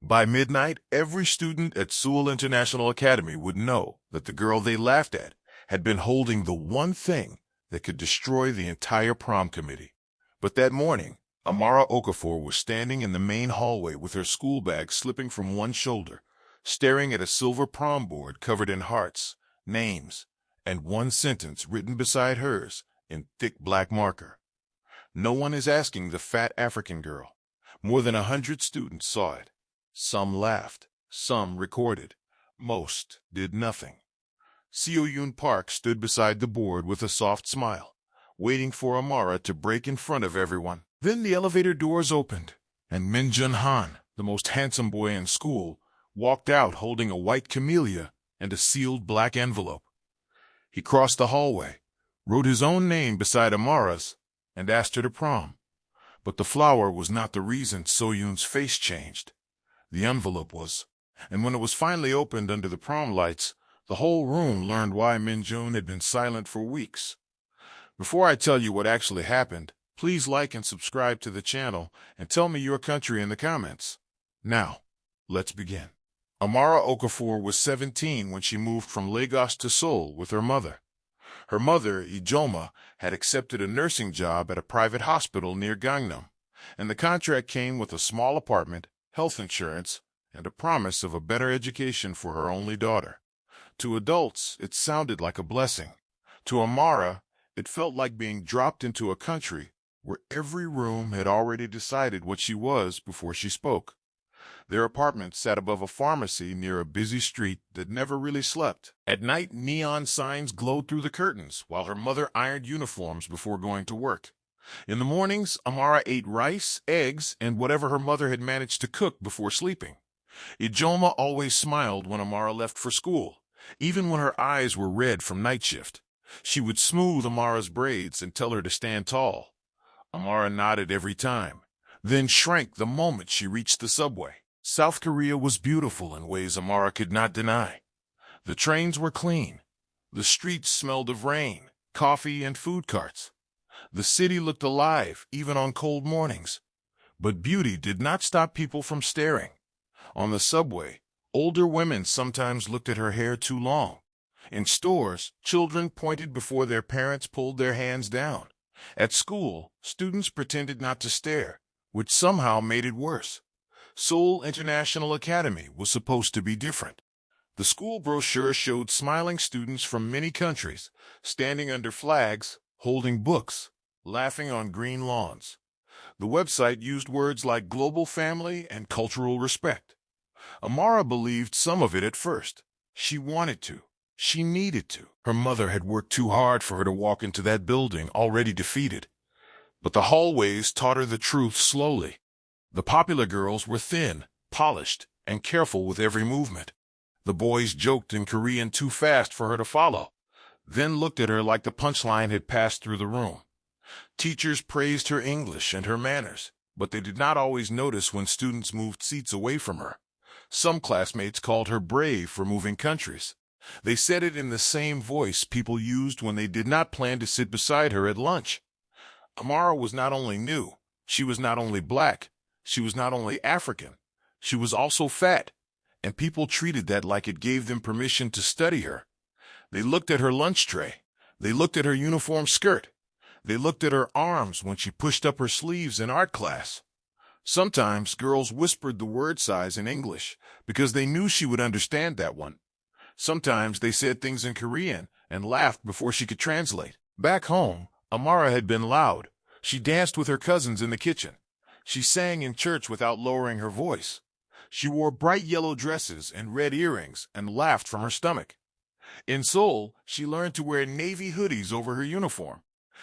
By midnight, every student at Seoul International Academy would know that the girl they laughed at had been holding the one thing that could destroy the entire prom committee. But that morning, Amara Okafor was standing in the main hallway with her school bag slipping from one shoulder, staring at a silver prom board covered in hearts, names, and one sentence written beside hers in thick black marker. No one is asking the fat African girl. More than 100 students saw it. Some laughed, some recorded, most did nothing. Seo-yoon Park stood beside the board with a soft smile, waiting for Amara to break in front of everyone. Then the elevator doors opened, and Min Jun-han, the most handsome boy in school, walked out holding a white camellia and a sealed black envelope. He crossed the hallway, wrote his own name beside Amara's, and asked her to prom. But the flower was not the reason Seo-yoon's face changed. The envelope was, and when it was finally opened under the prom lights, the whole room learned why Min Jun had been silent for weeks. Before I tell you what actually happened, please like and subscribe to the channel and tell me your country in the comments. Now, let's begin. Amara Okafor was 17 when she moved from Lagos to Seoul with her mother. Her mother, Ijoma, had accepted a nursing job at a private hospital near Gangnam, and the contract came with a small apartment, health insurance, and a promise of a better education for her only daughter. To adults, it sounded like a blessing. To Amara, it felt like being dropped into a country where every room had already decided what she was before she spoke. Their apartment sat above a pharmacy near a busy street that never really slept. At night, neon signs glowed through the curtains while her mother ironed uniforms before going to work. In the mornings, Amara ate rice, eggs, and whatever her mother had managed to cook before sleeping. Ijoma always smiled when Amara left for school, even when her eyes were red from night shift. She would smooth Amara's braids and tell her to stand tall. Amara nodded every time, then shrank the moment she reached the subway. South Korea was beautiful in ways Amara could not deny. The trains were clean. The streets smelled of rain, coffee, and food carts. The city looked alive, even on cold mornings. But beauty did not stop people from staring. On the subway, older women sometimes looked at her hair too long. In stores, children pointed before their parents pulled their hands down. At school, students pretended not to stare, which somehow made it worse. Seoul International Academy was supposed to be different. The school brochure showed smiling students from many countries, standing under flags, holding books, laughing on green lawns. The website used words like global family and cultural respect. Amara believed some of it at first. She wanted to. She needed to. Her mother had worked too hard for her to walk into that building already defeated. But the hallways taught her the truth slowly. The popular girls were thin, polished, and careful with every movement. The boys joked in Korean too fast for her to follow, then looked at her like the punchline had passed through the room. Teachers praised her English and her manners, but they did not always notice when students moved seats away from her. Some classmates called her brave for moving countries. They said it in the same voice people used when they did not plan to sit beside her at lunch. Amara was not only new, she was not only black, she was not only African, she was also fat, and people treated that like it gave them permission to study her. They looked at her lunch tray. They looked at her uniform skirt. They looked at her arms when she pushed up her sleeves in art class. Sometimes girls whispered the word size in English because they knew she would understand that one. Sometimes they said things in Korean and laughed before she could translate. Back home, Amara had been loud. She danced with her cousins in the kitchen. She sang in church without lowering her voice. She wore bright yellow dresses and red earrings and laughed from her stomach. In Seoul, she learned to wear navy hoodies over her uniform.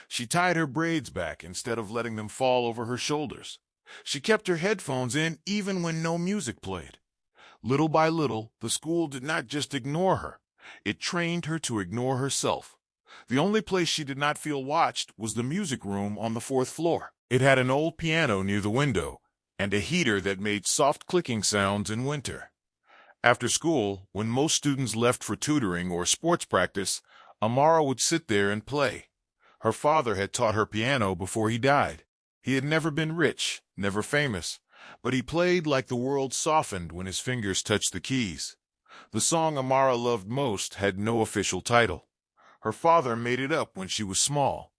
She tied her braids back instead of letting them fall over her shoulders. She kept her headphones in even when no music played. Little by little, the school did not just ignore her. It trained her to ignore herself. The only place she did not feel watched was the music room on the 4th floor. It had an old piano near the window and a heater that made soft clicking sounds in winter. After school, when most students left for tutoring or sports practice, Amara would sit there and play. Her father had taught her piano before he died. He had never been rich, never famous, But he played like the world softened when his fingers touched the keys. The song Amara loved most had no official title. Her father made it up when she was small.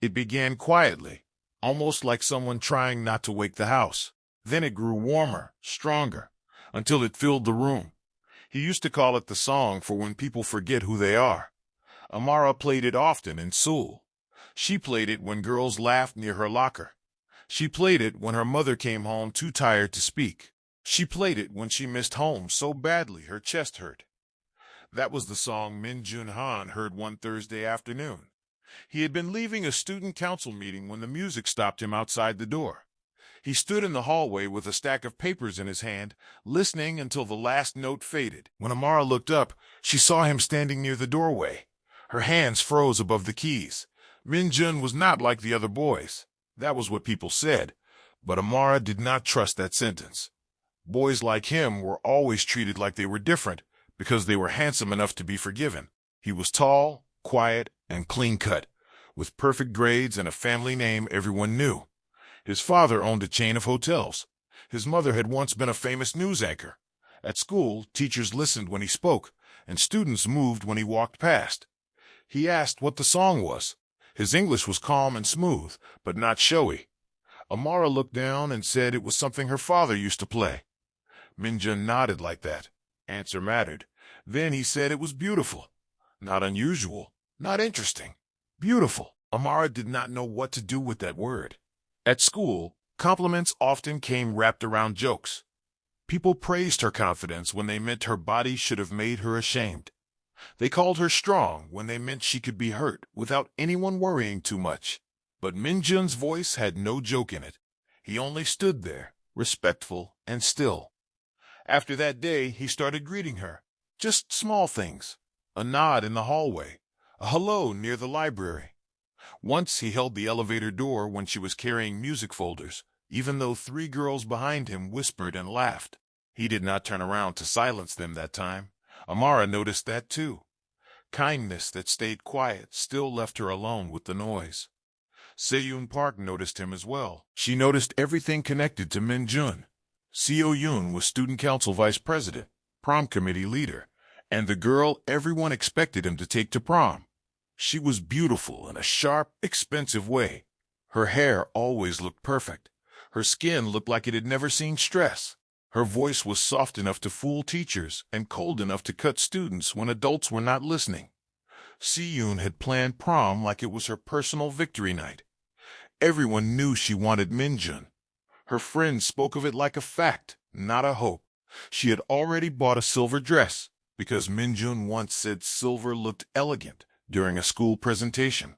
It began quietly, almost like someone trying not to wake the house. Then it grew warmer, stronger, until it filled the room. He used to call it the song for when people forget who they are. Amara played it often in Seoul. She played it when girls laughed near her locker. She played it when her mother came home too tired to speak. She played it when she missed home so badly her chest hurt. That was the song Min Jun-han heard one Thursday afternoon. He had been leaving a student council meeting when the music stopped him outside the door. He stood in the hallway with a stack of papers in his hand, listening until the last note faded. When Amara looked up, she saw him standing near the doorway. Her hands froze above the keys. Min Jun was not like the other boys. That was what people said. But Amara did not trust that sentence. Boys like him were always treated like they were different because they were handsome enough to be forgiven. He was tall, quiet, and clean-cut, with perfect grades and a family name everyone knew. His father owned a chain of hotels. His mother had once been a famous news anchor. At school, teachers listened when he spoke, and students moved when he walked past. He asked what the song was. His English was calm and smooth, but not showy. Amara looked down and said it was something her father used to play. Minjun nodded like that. Answer mattered. Then he said it was beautiful. Not unusual, not interesting. Beautiful. Amara did not know what to do with that word. At school, compliments often came wrapped around jokes. People praised her confidence when they meant her body should have made her ashamed. They called her strong when they meant she could be hurt without anyone worrying too much. But Minjun's voice had no joke in it. He only stood there, respectful and still. After that day, he started greeting her. Just small things. A nod in the hallway. A hello near the library. Once he held the elevator door when she was carrying music folders, even though 3 girls behind him whispered and laughed. He did not turn around to silence them that time. Amara noticed that too. Kindness that stayed quiet still left her alone with the noise. Seyun Park noticed him as well. She noticed everything connected to Min Jun. Seo Yoon was student council vice president, prom committee leader, and the girl everyone expected him to take to prom. She was beautiful in a sharp, expensive way. Her hair always looked perfect. Her skin looked like it had never seen stress. Her voice was soft enough to fool teachers and cold enough to cut students when adults were not listening. Seyun had planned prom like it was her personal victory night. Everyone knew she wanted Minjun. Her friends spoke of it like a fact, not a hope. She had already bought a silver dress because Minjun once said silver looked elegant during a school presentation.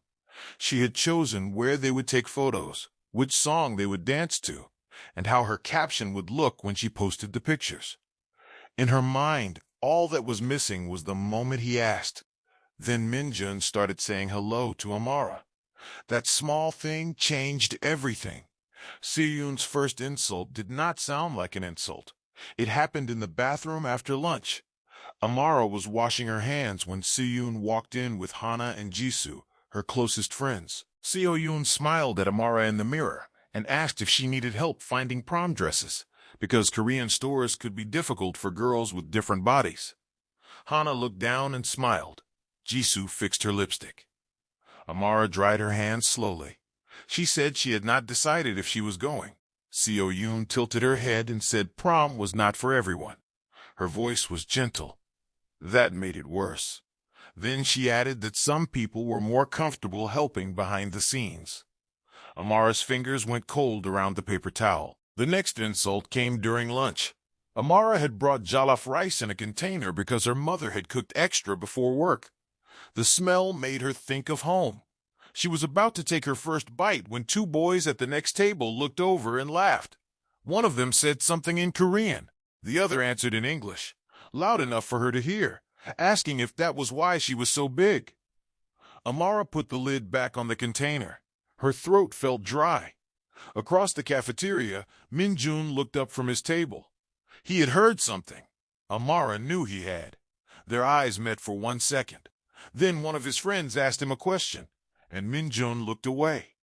She had chosen where they would take photos, which song they would dance to, and how her caption would look when she posted the pictures. In her mind, all that was missing was the moment he asked. Then Minjun started saying hello to Amara. That small thing changed everything. Seyun's first insult did not sound like an insult. It happened in the bathroom after lunch. Amara was washing her hands when Seyun walked in with Hana and Jisoo, her closest friends. Seo-yoon smiled at Amara in the mirror and asked if she needed help finding prom dresses, because Korean stores could be difficult for girls with different bodies. Hana looked down and smiled. Jisoo fixed her lipstick. Amara dried her hands slowly. She said she had not decided if she was going. Seo-yoon tilted her head and said prom was not for everyone. Her voice was gentle. That made it worse. Then she added that some people were more comfortable helping behind the scenes. Amara's fingers went cold around the paper towel. The next insult came during lunch. Amara had brought jollof rice in a container because her mother had cooked extra before work. The smell made her think of home. She was about to take her first bite when 2 boys at the next table looked over and laughed. One of them said something in Korean. The other answered in English, loud enough for her to hear, asking if that was why she was so big. Amara put the lid back on the container. Her throat felt dry. Across the cafeteria, Min-jun looked up from his table. He had heard something. Amara knew he had. Their eyes met for 1 second. Then one of his friends asked him a question, and Min-jun looked away.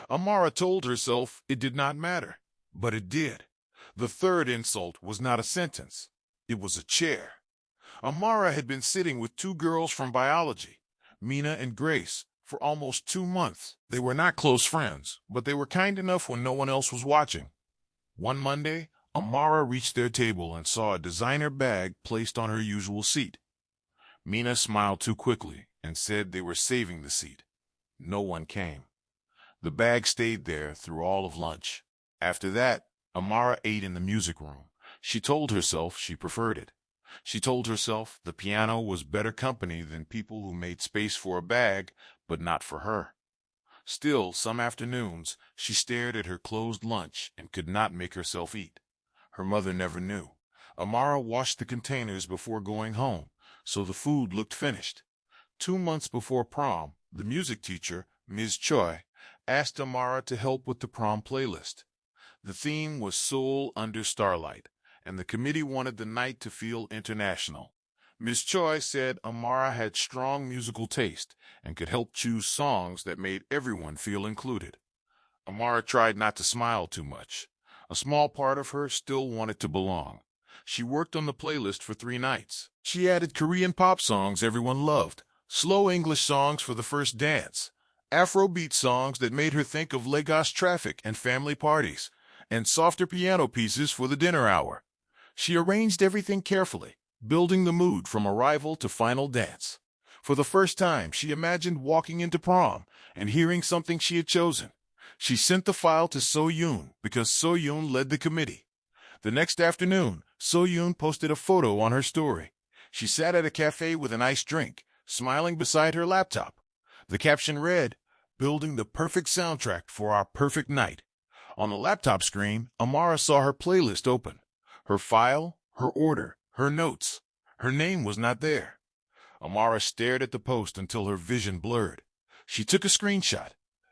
Amara told herself it did not matter, but it did. The third insult was not a sentence. It was a chair. Amara had been sitting with two girls from biology, Mina and Grace, for almost 2 months. They were not close friends, but they were kind enough when no one else was watching. One Monday, Amara reached their table and saw a designer bag placed on her usual seat. Mina smiled too quickly and said they were saving the seat. No one came. The bag stayed there through all of lunch. After that, Amara ate in the music room. She told herself she preferred it. She told herself the piano was better company than people who made space for a bag, but not for her. Still, some afternoons, she stared at her closed lunch and could not make herself eat. Her mother never knew. Amara washed the containers before going home, so the food looked finished. 2 months before prom, the music teacher, Ms. Choi, asked Amara to help with the prom playlist. The theme was Soul Under Starlight, and the committee wanted the night to feel international. Ms. Choi said Amara had strong musical taste and could help choose songs that made everyone feel included. Amara tried not to smile too much. A small part of her still wanted to belong. She worked on the playlist for 3 nights. She added Korean pop songs everyone loved, slow English songs for the first dance, Afrobeat songs that made her think of Lagos traffic and family parties, and softer piano pieces for the dinner hour. She arranged everything carefully, building the mood from arrival to final dance. For the first time, she imagined walking into prom and hearing something she had chosen. She sent the file to So-yoon because So-yoon led the committee. The next afternoon, So-yoon posted a photo on her story. She sat at a cafe with an iced drink, smiling beside her laptop. The caption read, "Building the perfect soundtrack for our perfect night." On the laptop screen, Amara saw her playlist open. Her file, her order, her notes. Her name was not there. Amara stared at the post until her vision blurred. She took a screenshot,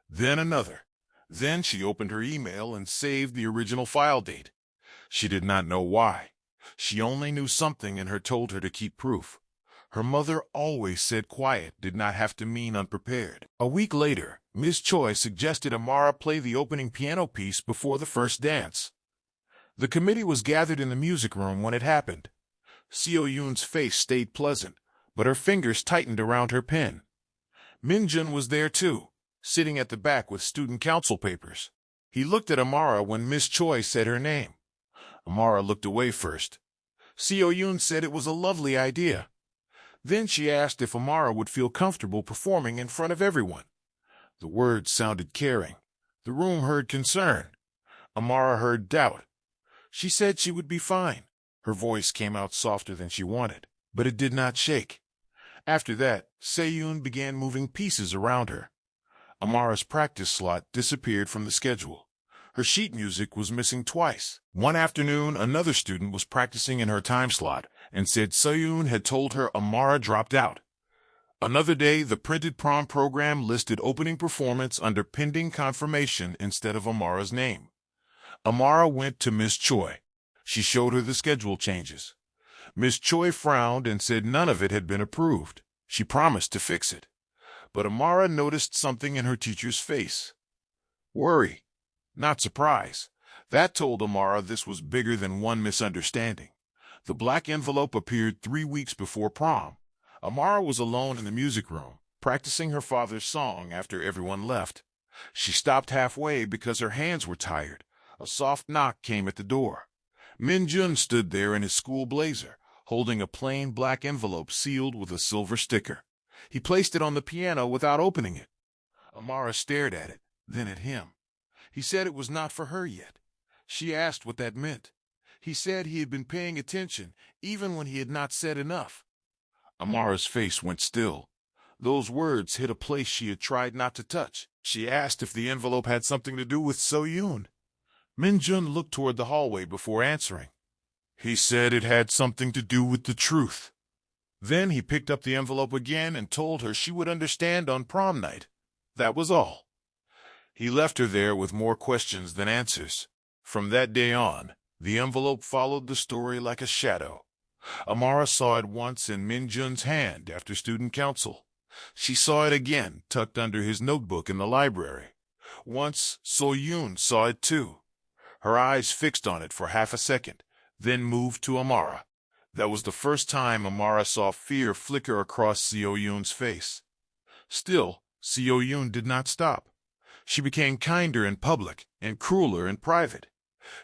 then another. Then she opened her email and saved the original file date. She did not know why. She only knew something in her told her to keep proof. Her mother always said quiet did not have to mean unprepared. A week later, Ms. Choi suggested Amara play the opening piano piece before the first dance. The committee was gathered in the music room when it happened. Seo-yoon's face stayed pleasant, but her fingers tightened around her pen. Min-jun was there too, sitting at the back with student council papers. He looked at Amara when Miss Choi said her name. Amara looked away first. Seo-yoon said it was a lovely idea. Then she asked if Amara would feel comfortable performing in front of everyone. The words sounded caring. The room heard concern. Amara heard doubt. She said she would be fine. Her voice came out softer than she wanted, but it did not shake. After that, Se-yoon began moving pieces around her. Amara's practice slot disappeared from the schedule. Her sheet music was missing twice. One afternoon, another student was practicing in her time slot and said Se-yoon had told her Amara dropped out. Another day, the printed prom program listed opening performance under pending confirmation instead of Amara's name. Amara went to Miss Choi. She showed her the schedule changes. Miss Choi frowned and said none of it had been approved. She promised to fix it. But Amara noticed something in her teacher's face. Worry, not surprise. That told Amara this was bigger than one misunderstanding. The black envelope appeared 3 weeks before prom. Amara was alone in the music room, practicing her father's song after everyone left. She stopped halfway because her hands were tired. A soft knock came at the door. Min-jun stood there in his school blazer, holding a plain black envelope sealed with a silver sticker. He placed it on the piano without opening it. Amara stared at it, then at him. He said it was not for her yet. She asked what that meant. He said he had been paying attention, even when he had not said enough. Amara's face went still. Those words hit a place she had tried not to touch. She asked if the envelope had something to do with So-yoon. Min-jun looked toward the hallway before answering. He said it had something to do with the truth. Then he picked up the envelope again and told her she would understand on prom night. That was all. He left her there with more questions than answers. From that day on, the envelope followed the story like a shadow. Amara saw it once in Min-jun's hand after student council. She saw it again tucked under his notebook in the library. Once, So-yoon saw it too. her eyes fixed on it for half a second, then moved to Amara. That was the first time Amara saw fear flicker across Seo Yoon's face. Still, Seo Yoon did not stop. She became kinder in public and crueler in private.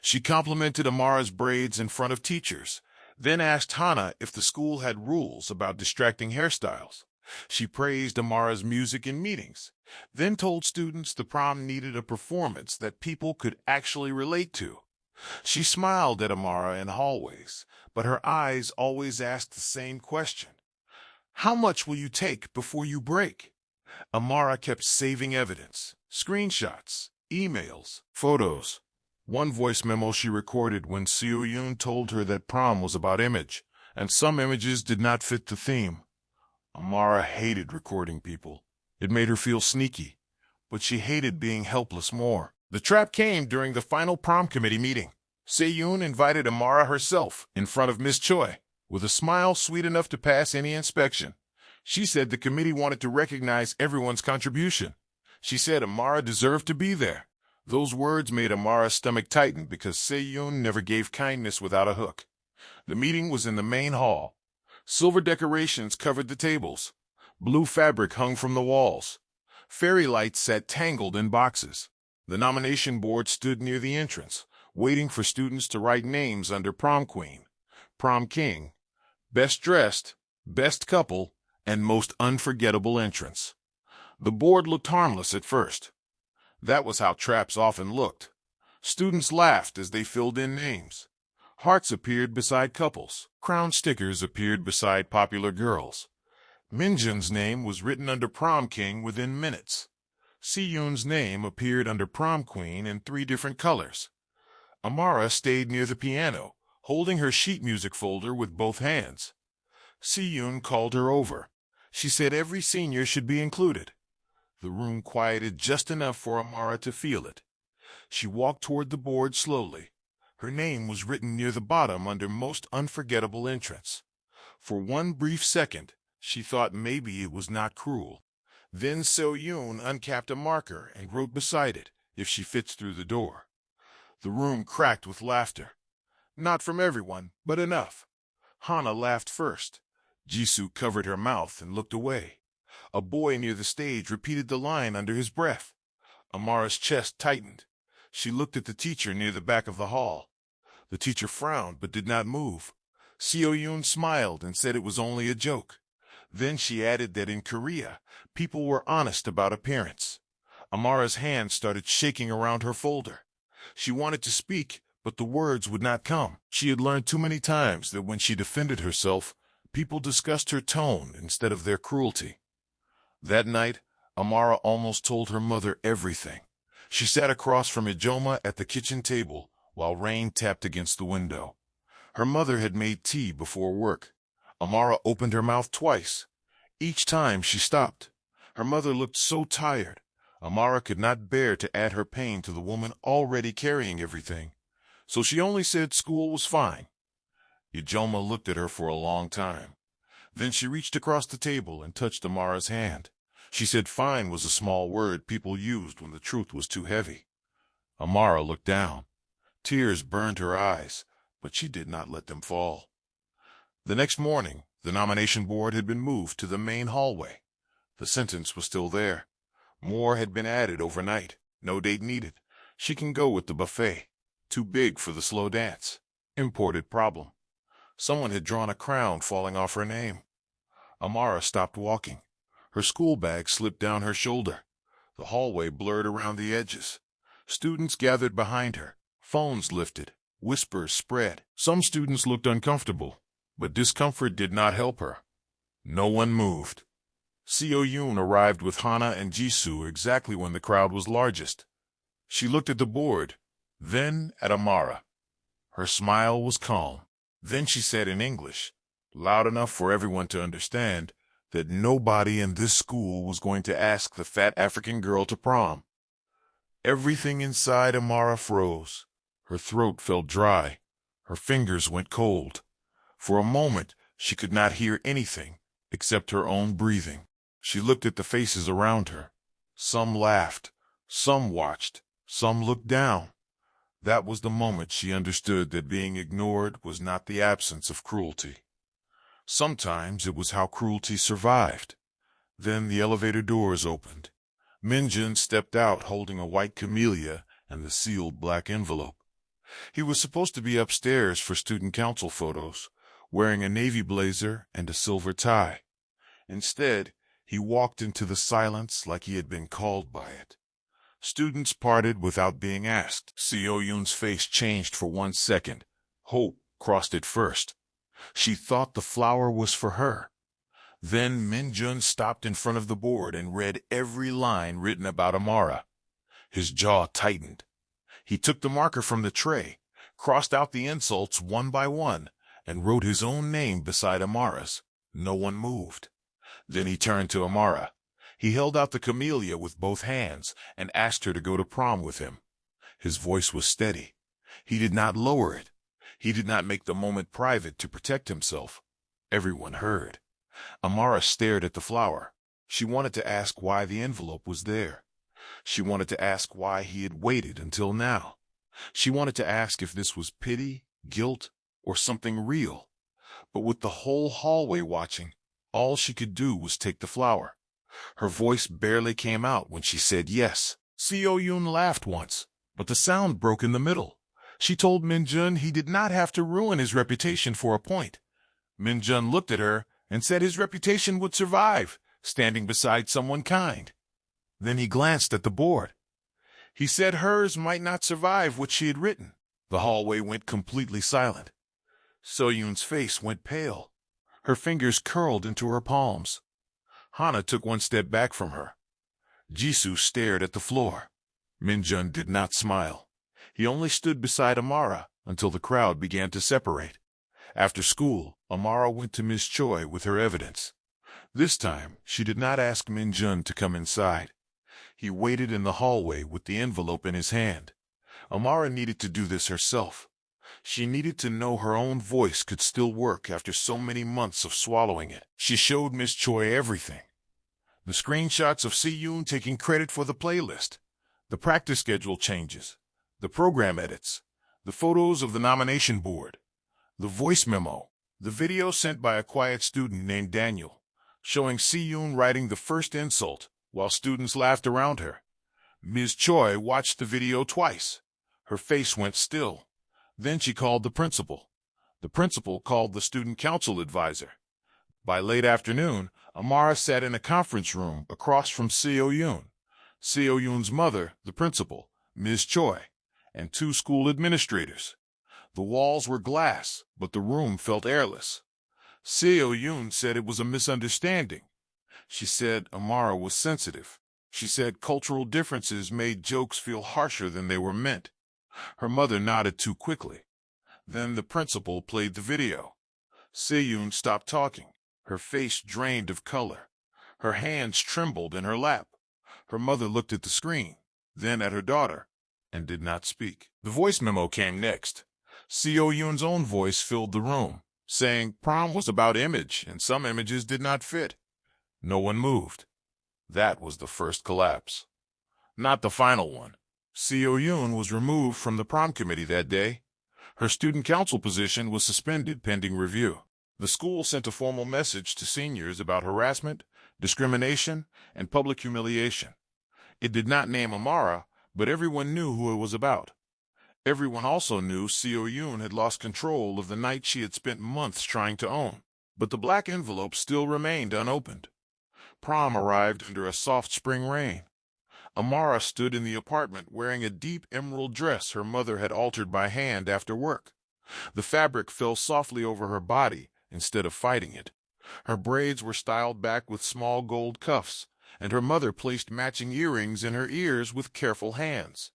She complimented Amara's braids in front of teachers, then asked Hana if the school had rules about distracting hairstyles. She praised Amara's music in meetings, then told students the prom needed a performance that people could actually relate to. She smiled at Amara in hallways, but her eyes always asked the same question. How much will you take before you break? Amara kept saving evidence, screenshots, emails, photos. One voice memo she recorded when Seo Yoon told her that prom was about image, and some images did not fit the theme. Amara hated recording people. It made her feel sneaky, but she hated being helpless more. The trap came during the final prom committee meeting. Se-yoon invited Amara herself in front of Miss Choi, with a smile sweet enough to pass any inspection. She said the committee wanted to recognize everyone's contribution. She said Amara deserved to be there. Those words made Amara's stomach tighten because Se-yoon never gave kindness without a hook. The meeting was in the main hall. Silver decorations covered the tables. Blue fabric hung from the walls. Fairy lights sat tangled in boxes. The nomination board stood near the entrance, waiting for students to write names under prom queen, prom king, best dressed, best couple, and most unforgettable entrance. The board looked harmless at first. That was how traps often looked. Students laughed as they filled in names. Hearts appeared beside couples. Crown stickers appeared beside popular girls. Minjun's name was written under prom king within minutes. Si-yoon's name appeared under prom queen in 3 different colors. Amara stayed near the piano, holding her sheet music folder with both hands. Si-yoon called her over. She said every senior should be included. The room quieted just enough for Amara to feel it. She walked toward the board slowly. Her name was written near the bottom under most unforgettable entrance. For one brief second, she thought maybe it was not cruel. Then Seo-yoon uncapped a marker and wrote beside it, if she fits through the door. The room cracked with laughter. Not from everyone, but enough. Hana laughed first. Jisoo covered her mouth and looked away. A boy near the stage repeated the line under his breath. Amara's chest tightened. She looked at the teacher near the back of the hall. The teacher frowned but did not move. Seo-yoon smiled and said it was only a joke. Then she added that in Korea, people were honest about appearance. Amara's hand started shaking around her folder. She wanted to speak, but the words would not come. She had learned too many times that when she defended herself, people discussed her tone instead of their cruelty. That night, Amara almost told her mother everything. She sat across from Ijoma at the kitchen table while rain tapped against the window. Her mother had made tea before work. Amara opened her mouth twice. Each time she stopped. Her mother looked so tired. Amara could not bear to add her pain to the woman already carrying everything, so she only said school was fine. Ijoma looked at her for a long time. Then she reached across the table and touched Amara's hand. She said fine was a small word people used when the truth was too heavy. Amara looked down. Tears burned her eyes, but she did not let them fall. The next morning, the nomination board had been moved to the main hallway. The sentence was still there. More had been added overnight. No date needed. She can go with the buffet. Too big for the slow dance. Imported problem. Someone had drawn a crown falling off her name. Amara stopped walking. Her school bag slipped down her shoulder. The hallway blurred around the edges. Students gathered behind her. Phones lifted. Whispers spread. Some students looked uncomfortable, but discomfort did not help her. No one moved. Seo-yoon arrived with Hana and Jisoo exactly when the crowd was largest. She looked at the board, then at Amara. Her smile was calm. Then she said in English, loud enough for everyone to understand, that nobody in this school was going to ask the fat African girl to prom. Everything inside Amara froze. Her throat felt dry. Her fingers went cold. For a moment, she could not hear anything except her own breathing. She looked at the faces around her. Some laughed. Some watched. Some looked down. That was the moment she understood that being ignored was not the absence of cruelty. Sometimes it was how cruelty survived. Then the elevator doors opened. Minjun stepped out holding a white camellia and the sealed black envelope. He was supposed to be upstairs for student council photos, wearing a navy blazer and a silver tie. Instead, he walked into the silence like he had been called by it. Students parted without being asked. Seo Yoon's face changed for 1 second. Hope crossed it first. She thought the flower was for her. Then Minjun stopped in front of the board and read every line written about Amara. His jaw tightened. He took the marker from the tray, crossed out the insults one by one, and wrote his own name beside Amara's. No one moved. Then he turned to Amara. He held out the camellia with both hands and asked her to go to prom with him. His voice was steady. He did not lower it. He did not make the moment private to protect himself. Everyone heard. Amara stared at the flower. She wanted to ask why the envelope was there. She wanted to ask why he had waited until now. She wanted to ask if this was pity, guilt, or something real. But with the whole hallway watching, all she could do was take the flower. Her voice barely came out when she said yes. Seo Yoon laughed once, but the sound broke in the middle. She told Minjun he did not have to ruin his reputation for a point. Minjun looked at her and said his reputation would survive, standing beside someone kind. Then he glanced at the board. He said hers might not survive what she had written. The hallway went completely silent. So Yoon's face went pale. Her fingers curled into her palms. Hana took 1 step back from her. Jisoo stared at the floor. Minjun did not smile. He only stood beside Amara until the crowd began to separate. After school, Amara went to Ms. Choi with her evidence. This time, she did not ask Minjun to come inside. He waited in the hallway with the envelope in his hand. Amara needed to do this herself. She needed to know her own voice could still work after so many months of swallowing it. She showed Ms. Choi everything. The screenshots of Seyun taking credit for the playlist, the practice schedule changes, the program edits, the photos of the nomination board, the voice memo, the video sent by a quiet student named Daniel, showing Seyun writing the first insult while students laughed around her. Ms. Choi watched the video twice. Her face went still. Then she called the principal. The principal called the student council advisor. By late afternoon, Amara sat in a conference room across from Seo Yoon. Seo Yoon's mother, the principal, Ms. Choi, and 2 school administrators. The walls were glass, but the room felt airless. Seo Yoon said it was a misunderstanding. She said Amara was sensitive. She said cultural differences made jokes feel harsher than they were meant. Her mother nodded too quickly. Then the principal played the video. Seyun stopped talking. Her face drained of color. Her hands trembled in her lap. Her mother looked at the screen, then at her daughter, and did not speak. The voice memo came next. Seo Yoon's own voice filled the room, saying prom was about image and some images did not fit. No one moved. That was the first collapse. Not the final one. Seo Yoon was removed from the prom committee that day. Her student council position was suspended pending review. The school sent a formal message to seniors about harassment, discrimination, and public humiliation. It did not name Amara, but everyone knew who it was about. Everyone also knew Seo Yoon had lost control of the night she had spent months trying to own. But the black envelope still remained unopened. Prom arrived under a soft spring rain. Amara stood in the apartment wearing a deep emerald dress her mother had altered by hand after work. The fabric fell softly over her body instead of fighting it. Her braids were styled back with small gold cuffs, and her mother placed matching earrings in her ears with careful hands.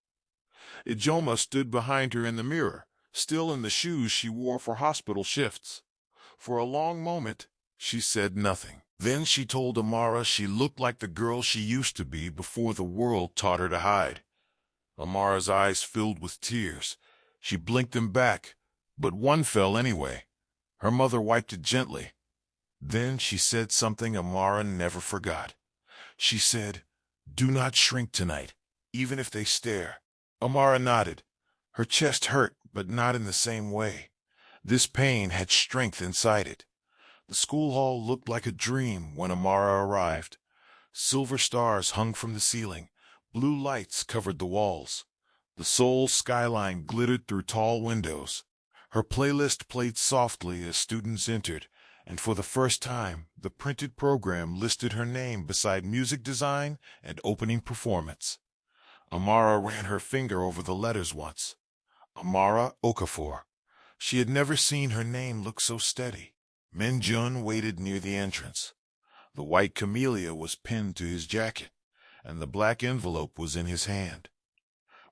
Ijoma stood behind her in the mirror, still in the shoes she wore for hospital shifts. For a long moment, she said nothing. Then she told Amara she looked like the girl she used to be before the world taught her to hide. Amara's eyes filled with tears. She blinked them back, but one fell anyway. Her mother wiped it gently. Then she said something Amara never forgot. She said, "Do not shrink tonight, even if they stare." Amara nodded. Her chest hurt, but not in the same way. This pain had strength inside it. The school hall looked like a dream when Amara arrived. Silver stars hung from the ceiling. Blue lights covered the walls. The Seoul skyline glittered through tall windows. Her playlist played softly as students entered, and for the first time, the printed program listed her name beside music design and opening performance. Amara ran her finger over the letters once. Amara Okafor. She had never seen her name look so steady. Min-jun waited near the entrance. The white camellia was pinned to his jacket, and the black envelope was in his hand.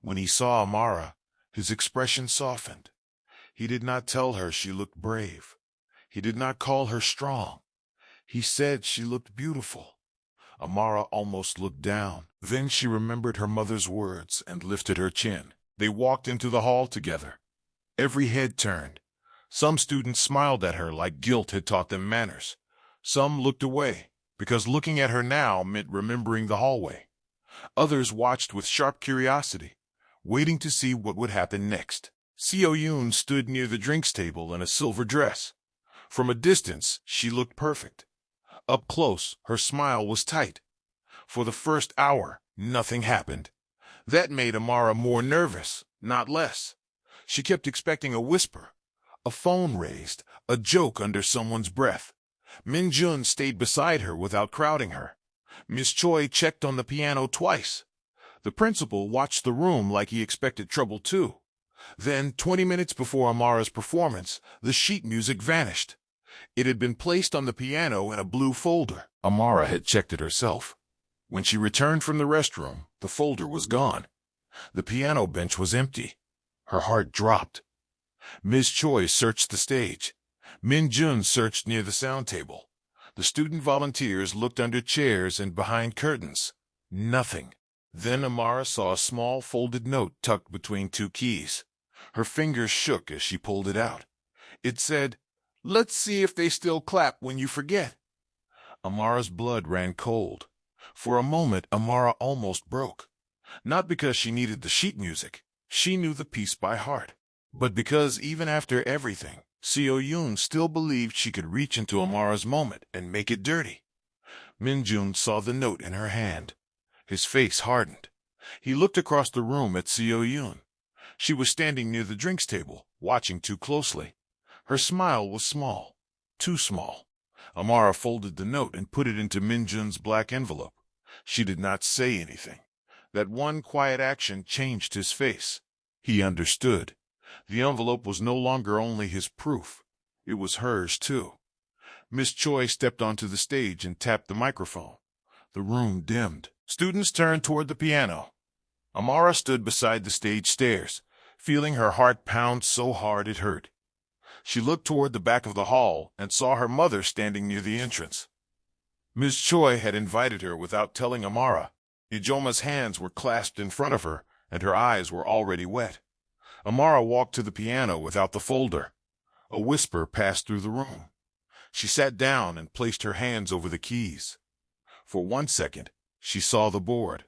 When he saw Amara, his expression softened. He did not tell her she looked brave. He did not call her strong. He said she looked beautiful. Amara almost looked down. Then she remembered her mother's words and lifted her chin. They walked into the hall together. Every head turned. Some students smiled at her like guilt had taught them manners. Some looked away, because looking at her now meant remembering the hallway. Others watched with sharp curiosity, waiting to see what would happen next. Seo-yoon stood near the drinks table in a silver dress. From a distance, she looked perfect. Up close, her smile was tight. For the first hour, nothing happened. That made Amara more nervous, not less. She kept expecting a whisper, a phone raised, a joke under someone's breath. Min-jun stayed beside her without crowding her. Miss Choi checked on the piano twice. The principal watched the room like he expected trouble too. Then, 20 minutes before Amara's performance, the sheet music vanished. It had been placed on the piano in a blue folder. Amara had checked it herself. When she returned from the restroom, the folder was gone. The piano bench was empty. Her heart dropped. Ms. Choi searched the stage. Min-jun searched near the sound table. The student volunteers looked under chairs and behind curtains. Nothing. Then Amara saw a small folded note tucked between two keys. Her fingers shook as she pulled it out. It said, "Let's see if they still clap when you forget." Amara's blood ran cold. For a moment, Amara almost broke. Not because she needed the sheet music. She knew the piece by heart. But because even after everything, Seo-yoon still believed she could reach into Amara's moment and make it dirty. Min-jun saw the note in her hand. His face hardened. He looked across the room at Seo-yoon. She was standing near the drinks table, watching too closely. Her smile was small, too small. Amara folded the note and put it into Min-jun's black envelope. She did not say anything. That one quiet action changed his face. He understood. The envelope was no longer only his proof. It was hers, too. Miss Choi stepped onto the stage and tapped the microphone. The room dimmed. Students turned toward the piano. Amara stood beside the stage stairs, feeling her heart pound so hard it hurt. She looked toward the back of the hall and saw her mother standing near the entrance. Ms. Choi had invited her without telling Amara. Ijoma's hands were clasped in front of her, and her eyes were already wet. Amara walked to the piano without the folder. A whisper passed through the room. She sat down and placed her hands over the keys. For 1 second, she saw the board,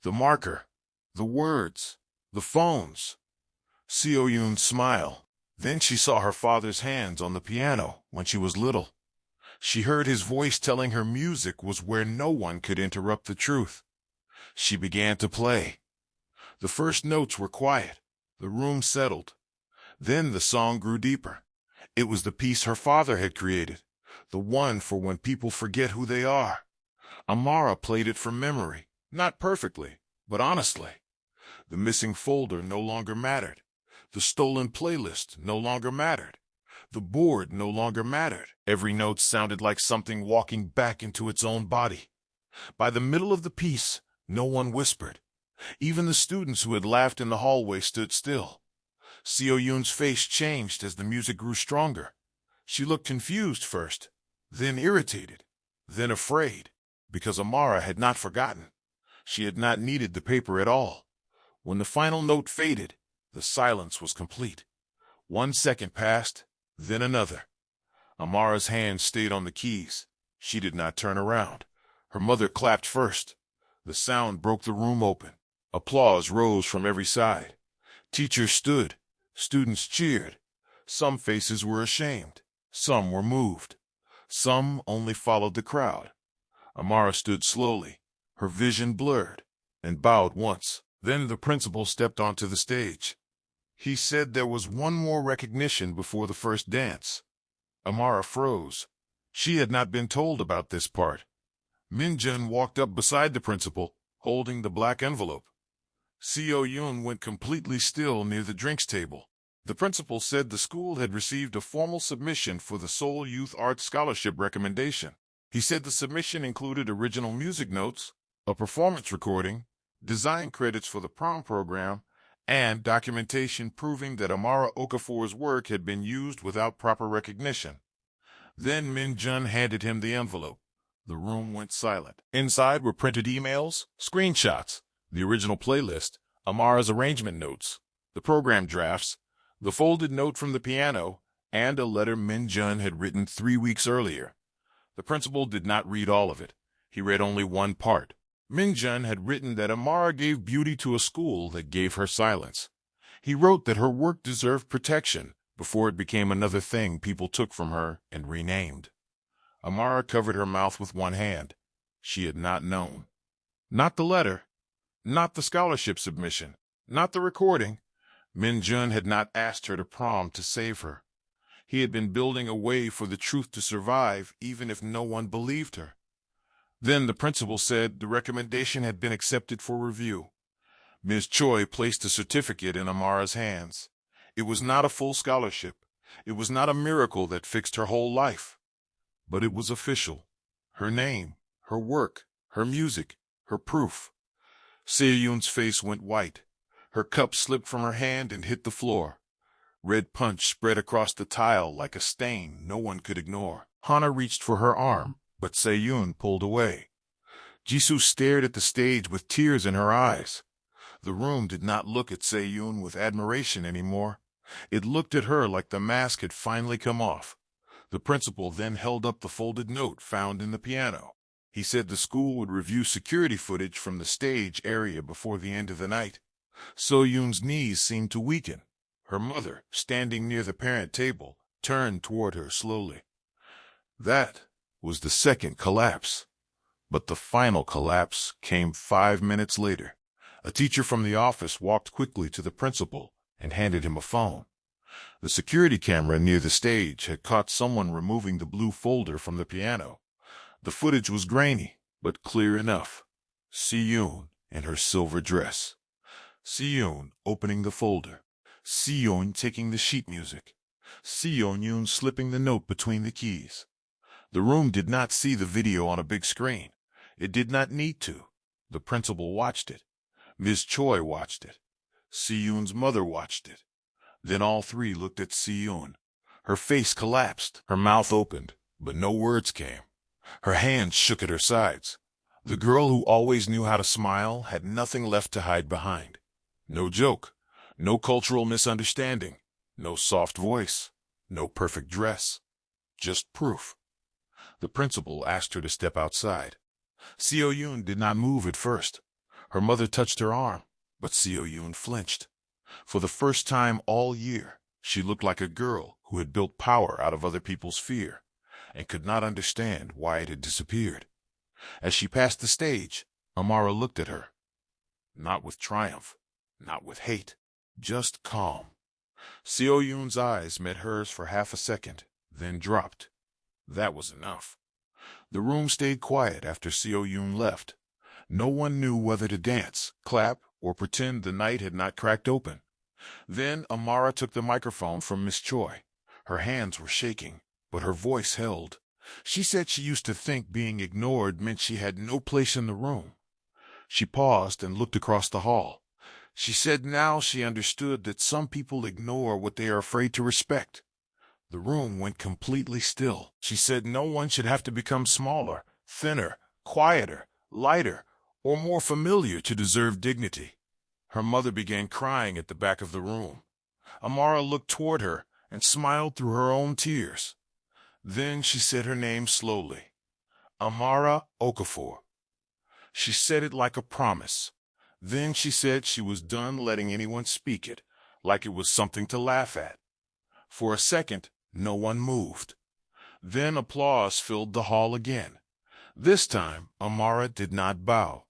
the marker, the words, the phones. Seo-yoon's smile. Then she saw her father's hands on the piano when she was little. She heard his voice telling her music was where no one could interrupt the truth. She began to play. The first notes were quiet. The room settled. Then the song grew deeper. It was the piece her father had created, the one for when people forget who they are. Amara played it from memory, not perfectly, but honestly. The missing folder no longer mattered. The stolen playlist no longer mattered. The board no longer mattered. Every note sounded like something walking back into its own body. By the middle of the piece, no one whispered. Even the students who had laughed in the hallway stood still. Seo-yoon's face changed as the music grew stronger. She looked confused first, then irritated, then afraid, because Amara had not forgotten. She had not needed the paper at all. When the final note faded, the silence was complete. 1 second passed, then another. Amara's hand stayed on the keys. She did not turn around. Her mother clapped first. The sound broke the room open. Applause rose from every side. Teachers stood. Students cheered. Some faces were ashamed. Some were moved. Some only followed the crowd. Amara stood slowly, her vision blurred, and bowed once. Then the principal stepped onto the stage. He said there was one more recognition before the first dance. Amara froze. She had not been told about this part. Minjun walked up beside the principal, holding the black envelope. Seo Yun went completely still near the drinks table. The principal said the school had received a formal submission for the Seoul Youth Arts Scholarship recommendation. He said the submission included original music notes, a performance recording, design credits for the prom program, and documentation proving that Amara Okafor's work had been used without proper recognition. Then Min Jun handed him the envelope. The room went silent. Inside were printed emails, screenshots, the original playlist, Amara's arrangement notes, the program drafts, the folded note from the piano, and a letter Min Jun had written 3 weeks earlier. The principal did not read all of it. He read only one part. Min Jun had written that Amara gave beauty to a school that gave her silence. He wrote that her work deserved protection before it became another thing people took from her and renamed. Amara covered her mouth with one hand. She had not known. Not the letter, not the scholarship submission, not the recording. Min Jun had not asked her to prom to save her. He had been building a way for the truth to survive even if no one believed her. Then the principal said the recommendation had been accepted for review. Ms. Choi placed the certificate in Amara's hands. It was not a full scholarship. It was not a miracle that fixed her whole life. But it was official. Her name, her work, her music, her proof. Se-yoon's face went white. Her cup slipped from her hand and hit the floor. Red punch spread across the tile like a stain no one could ignore. Hana reached for her arm, but Se-yoon pulled away. Jisoo stared at the stage with tears in her eyes. The room did not look at Se-yoon with admiration anymore. It looked at her like the mask had finally come off. The principal then held up the folded note found in the piano. He said the school would review security footage from the stage area before the end of the night. So-yoon's knees seemed to weaken. Her mother, standing near the parent table, turned toward her slowly. That was the second collapse. But the final collapse came 5 minutes later. A teacher from the office walked quickly to the principal and handed him a phone. The security camera near the stage had caught someone removing the blue folder from the piano. The footage was grainy, but clear enough. Se-yoon in her silver dress. Se-yoon opening the folder. Se-yoon taking the sheet music. Se-yoon slipping the note between the keys. The room did not see the video on a big screen. It did not need to. The principal watched it. Ms. Choi watched it. Se-yoon's mother watched it. Then all three looked at Se-yoon. Her face collapsed. Her mouth opened, but no words came. Her hands shook at her sides. The girl who always knew how to smile had nothing left to hide behind. No joke, no cultural misunderstanding, no soft voice, no perfect dress. Just proof. The principal asked her to step outside. Se-yoon did not move at first. Her mother touched her arm, but Se-yoon flinched. For the first time all year, she looked like a girl who had built power out of other people's fear, and could not understand why it had disappeared. As she passed the stage, Amara looked at her. Not with triumph, not with hate, just calm. Se-yoon's eyes met hers for half a second, then dropped. That was enough. The room stayed quiet after Se-yoon left. No one knew whether to dance, clap, or pretend the night had not cracked open. Then Amara took the microphone from Miss Choi. Her hands were shaking, but her voice held. She said she used to think being ignored meant she had no place in the room. She paused and looked across the hall. She said now she understood that some people ignore what they are afraid to respect. The room went completely still. She said no one should have to become smaller, thinner, quieter, lighter, or more familiar to deserve dignity. Her mother began crying at the back of the room. Amara looked toward her and smiled through her own tears. Then she said her name slowly. Amara Okafor. She said it like a promise. Then she said she was done letting anyone speak it, like it was something to laugh at. For a second, no one moved. Then applause filled the hall again. This time, Amara did not bow.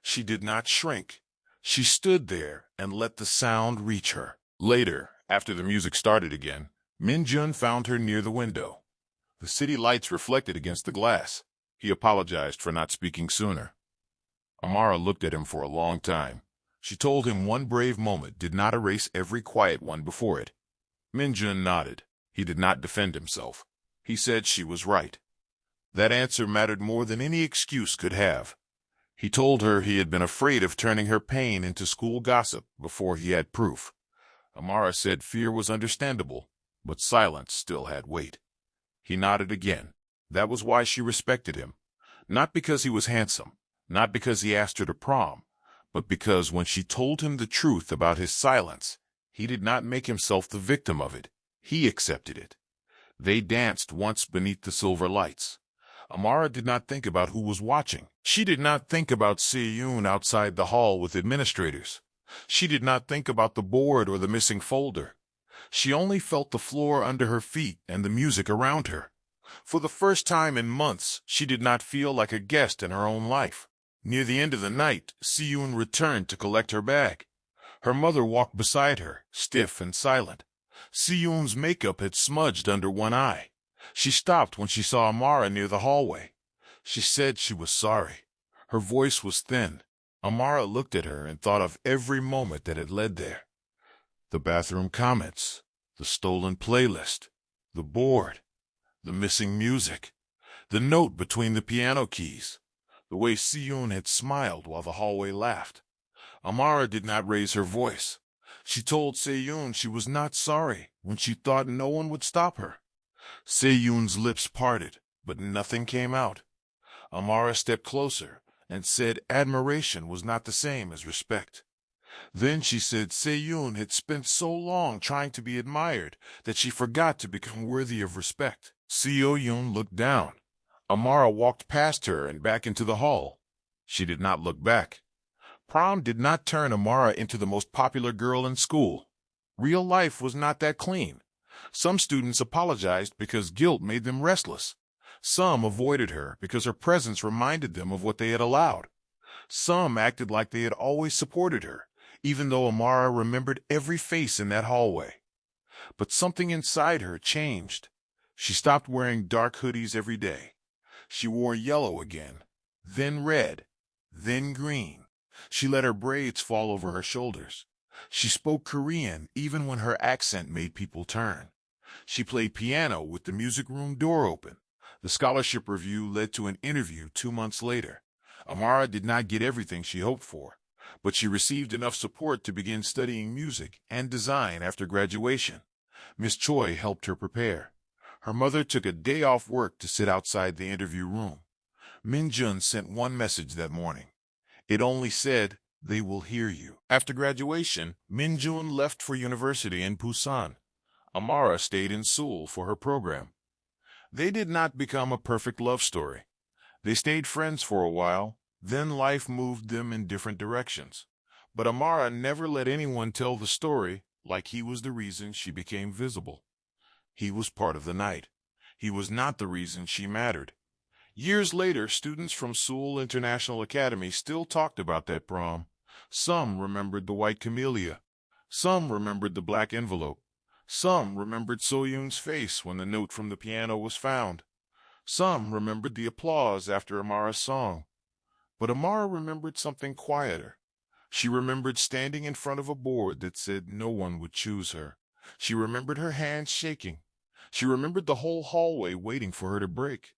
She did not shrink. She stood there and let the sound reach her. Later, after the music started again, Min-jun found her near the window. The city lights reflected against the glass. He apologized for not speaking sooner. Amara looked at him for a long time. She told him one brave moment did not erase every quiet one before it. Min-jun nodded. He did not defend himself. He said she was right. That answer mattered more than any excuse could have. He told her he had been afraid of turning her pain into school gossip before he had proof. Amara said fear was understandable, but silence still had weight. He nodded again. That was why she respected him. Not because he was handsome, not because he asked her to prom, but because when she told him the truth about his silence, he did not make himself the victim of it. He accepted it. They danced once beneath the silver lights. Amara did not think about who was watching. She did not think about Se-yoon outside the hall with administrators. She did not think about the board or the missing folder. She only felt the floor under her feet and the music around her. For the first time in months, she did not feel like a guest in her own life. Near the end of the night, Se-yoon returned to collect her bag. Her mother walked beside her, stiff and silent. Se-yoon's makeup had smudged under one eye. She stopped when she saw Amara near the hallway. She said she was sorry. Her voice was thin. Amara looked at her and thought of every moment that had led there. The bathroom comments, the stolen playlist, the board, the missing music, the note between the piano keys, the way Se-yoon had smiled while the hallway laughed. Amara did not raise her voice. She told Se-yoon she was not sorry when she thought no one would stop her. Se-yoon's lips parted, but nothing came out. Amara stepped closer and said admiration was not the same as respect. Then she said Se-yoon had spent so long trying to be admired that she forgot to become worthy of respect. Se-yoon looked down. Amara walked past her and back into the hall. She did not look back. Prom did not turn Amara into the most popular girl in school. Real life was not that clean. Some students apologized because guilt made them restless. Some avoided her because her presence reminded them of what they had allowed. Some acted like they had always supported her, even though Amara remembered every face in that hallway. But something inside her changed. She stopped wearing dark hoodies every day. She wore yellow again, then red, then green. She let her braids fall over her shoulders. She spoke Korean even when her accent made people turn. She played piano with the music room door open. The scholarship review led to an interview 2 months later. Amara did not get everything she hoped for, but she received enough support to begin studying music and design after graduation. Miss Choi helped her prepare. Her mother took a day off work to sit outside the interview room. Min-jun sent one message that morning. It only said, "They will hear you." After graduation, Min-jun left for university in Busan. Amara stayed in Seoul for her program. They did not become a perfect love story. They stayed friends for a while, then life moved them in different directions. But Amara never let anyone tell the story like he was the reason she became visible. He was part of the night. He was not the reason she mattered. Years later, students from Seoul International Academy still talked about that prom. Some remembered the white camellia. Some remembered the black envelope. Some remembered So-yoon's face when the note from the piano was found. Some remembered the applause after Amara's song. But Amara remembered something quieter. She remembered standing in front of a board that said no one would choose her. She remembered her hands shaking. She remembered the whole hallway waiting for her to break.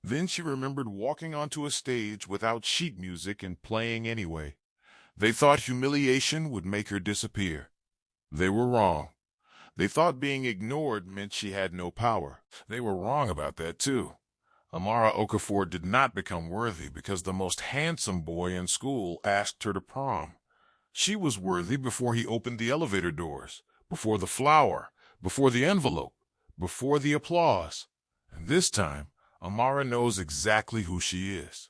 Then she remembered walking onto a stage without sheet music and playing anyway. They thought humiliation would make her disappear. They were wrong. They thought being ignored meant she had no power. They were wrong about that, too. Amara Okafor did not become worthy because the most handsome boy in school asked her to prom. She was worthy before he opened the elevator doors, before the flower, before the envelope, before the applause. And this time, Amara knows exactly who she is.